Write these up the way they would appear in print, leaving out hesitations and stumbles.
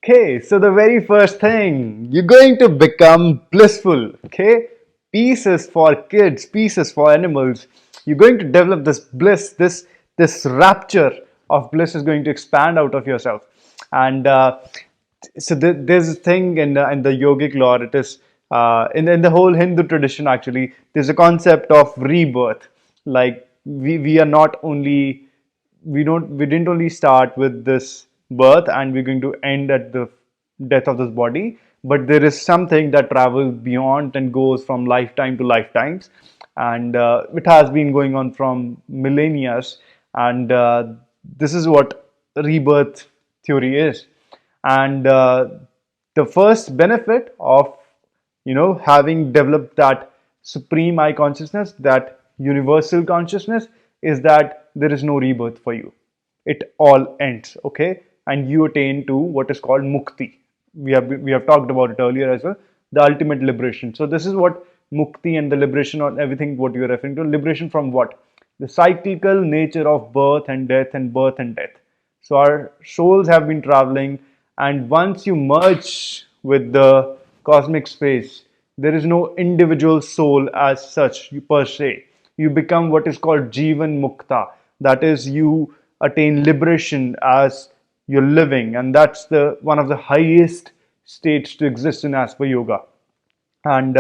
Okay, so the very first thing, you're going to become blissful. Okay, peace is for kids, peace is for animals. You're going to develop this bliss, this rapture of bliss is going to expand out of yourself. And so there's a thing in the yogic lore. It is in the whole Hindu tradition. Actually, there's a concept of rebirth. Like we are not only we didn't only start with this birth and we're going to end at the death of this body, but there is something that travels beyond and goes from lifetime to lifetimes, and it has been going on from millennia, and this is what rebirth theory is. And the first benefit of having developed that supreme I consciousness, that universal consciousness, is that there is no rebirth for you. It all ends, okay, and you attain to what is called mukti. We have talked about it earlier as well, the ultimate liberation. So this is what mukti and the liberation or everything what you are referring to. Liberation from what? The cyclical nature of birth and death and birth and death. So our souls have been traveling, and once you merge with the cosmic space, there is no individual soul as such, per se. You become what is called Jivan Mukta. That is, you attain liberation as you're living, and that's the one of the highest states to exist in as per yoga. And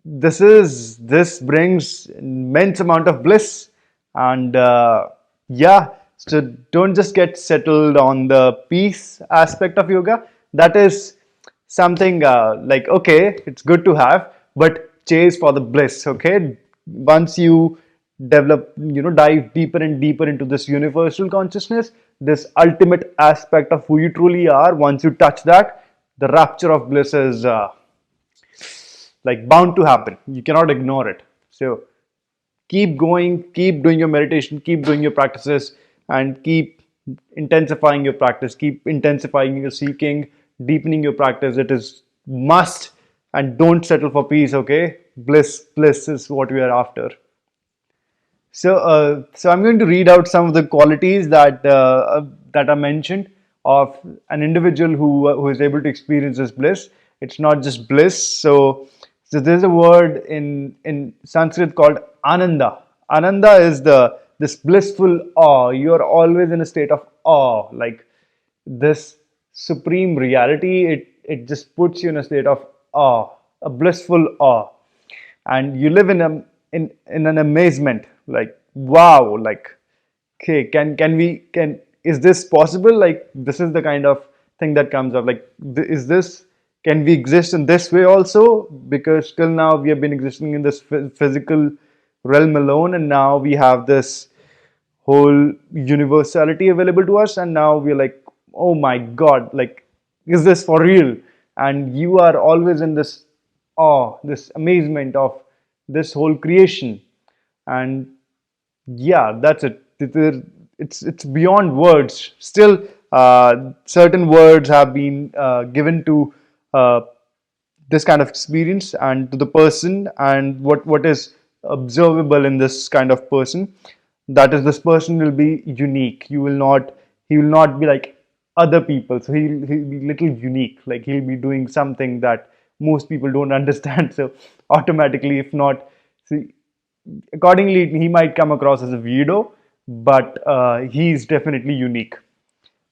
this brings immense amount of bliss, and yeah, so don't just get settled on the peace aspect of yoga. That is something like, okay, it's good to have, but chase for the bliss. Okay, once you develop, dive deeper and deeper into this universal consciousness, this ultimate aspect of who you truly are, once you touch that, the rapture of bliss is like bound to happen. You cannot ignore it. So keep going, keep doing your meditation, keep doing your practices, and keep intensifying your practice, keep intensifying your seeking, deepening your practice. It is must, and don't settle for peace. Okay, bliss is what we are after. So I'm going to read out some of the qualities that are mentioned of an individual who is able to experience this bliss. It's not just bliss. So there's a word in Sanskrit called Ananda. Ananda is this blissful awe. You're always in a state of awe, like this supreme reality. It just puts you in a state of awe, a blissful awe, and you live in an amazement, like wow, like okay, can we can is this possible? Like this is the kind of thing that comes up. Like is this, can we exist in this way also? Because till now we have been existing in this physical realm alone, and now we have this whole universality available to us, and now we're like, oh my god, like is this for real? And you are always in this awe, this amazement of this whole creation. And yeah, that's it. It's beyond words. Still, certain words have been given to uh, this kind of experience and to the person, and what is observable in this kind of person, that is, this person will be unique. You will not He will not be like other people, so he'll be little unique, like he'll be doing something that most people don't understand. So automatically, if not, see, accordingly he might come across as a weirdo, but he's definitely unique.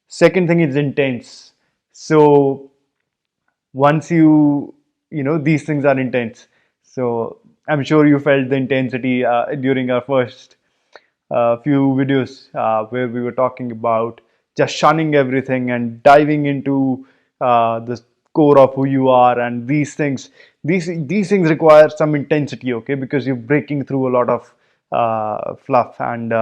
Second thing is intense. So once these things are intense, so I'm sure you felt the intensity during our first few videos where we were talking about just shunning everything and diving into the core of who you are. And these things require some intensity, okay, because you're breaking through a lot of fluff and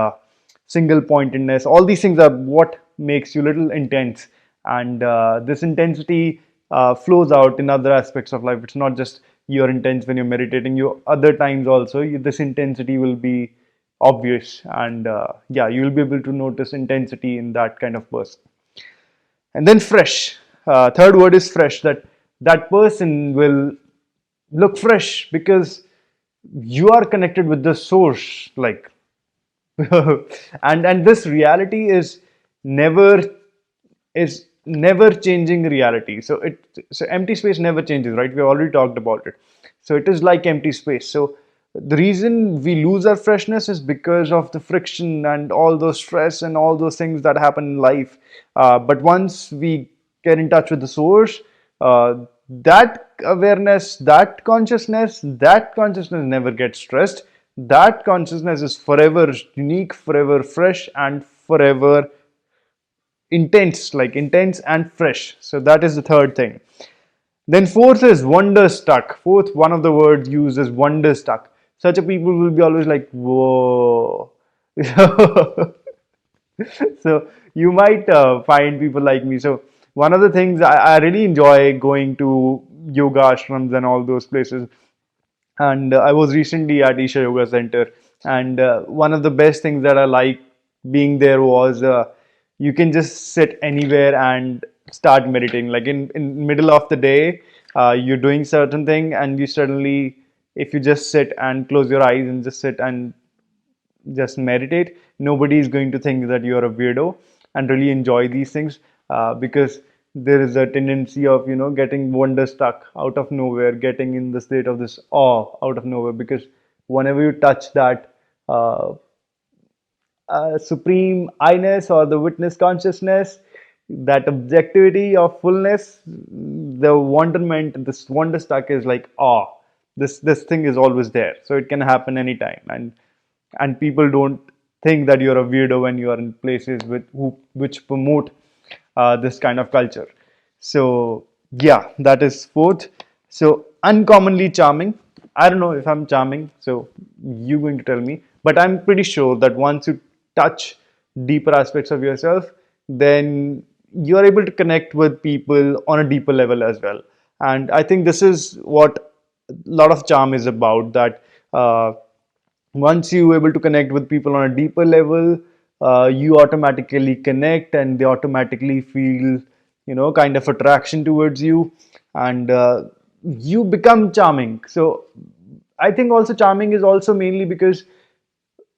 single pointedness. All these things are what makes you little intense, and this intensity flows out in other aspects of life. It's not just you're intense when you're meditating. You other times also, this intensity will be obvious, and yeah, you will be able to notice intensity in that kind of person. And then fresh. Third word is fresh. That person will look fresh because you are connected with the source, like and this reality is never is never changing reality. So empty space never changes, right? We already talked about it. So it is like empty space. So the reason we lose our freshness is because of the friction and all those stress and all those things that happen in life. But once we get in touch with the source, that awareness, that consciousness never gets stressed. That consciousness is forever unique, forever fresh, and forever intense, like intense and fresh. So that is the third thing. Then fourth is wonder stuck. Fourth, one of the words used is wonder stuck. Such a people will be always like, whoa. So you might find people like me. So one of the things I really enjoy going to yoga ashrams and all those places. And I was recently at Isha Yoga Center, and one of the best things that I like being there was you can just sit anywhere and start meditating. Like in middle of the day, you're doing certain thing, and you suddenly, if you just sit and close your eyes and just sit and just meditate, nobody is going to think that you're a weirdo, and really enjoy these things, because there is a tendency of getting wonder stuck out of nowhere, getting in the state of this awe out of nowhere, because whenever you touch that uh, supreme I-ness or the witness consciousness, that objectivity of fullness, the wonderment, this wonder stuck is like awe. This thing is always there, so it can happen anytime, and people don't think that you're a weirdo when you are in places which promote this kind of culture. So yeah, that is fourth. So uncommonly charming. I don't know if I'm charming, so you're going to tell me. But I'm pretty sure that once you touch deeper aspects of yourself, then you are able to connect with people on a deeper level as well. And I think this is what a lot of charm is about. That once you able to connect with people on a deeper level, you automatically connect, and they automatically feel kind of attraction towards you, and you become charming. So I think also charming is also mainly because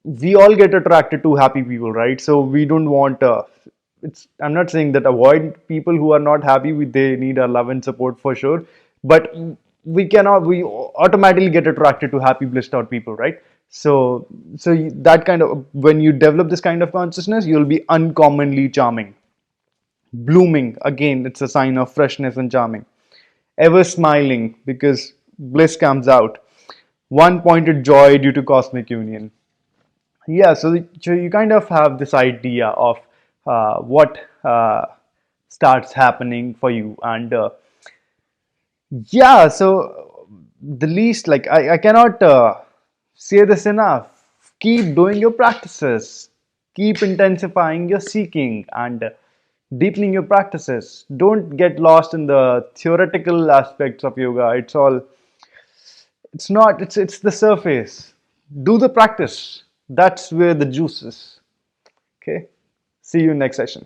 we all get attracted to happy people, right? So we don't want it's I'm not saying that avoid people who are not happy. They need our love and support for sure, but we automatically get attracted to happy, blissed out people, right? So that kind of, when you develop this kind of consciousness, you'll be uncommonly charming. Blooming, again, it's a sign of freshness and charming. Ever smiling, because bliss comes out. One pointed joy due to cosmic union. Yeah, so you kind of have this idea of what starts happening for you, and yeah, so the least, like, I cannot say this enough. Keep doing your practices, keep intensifying your seeking, and deepening your practices. Don't get lost in the theoretical aspects of yoga. It's not, it's the surface. Do the practice. That's where the juice is. Okay. See you next session.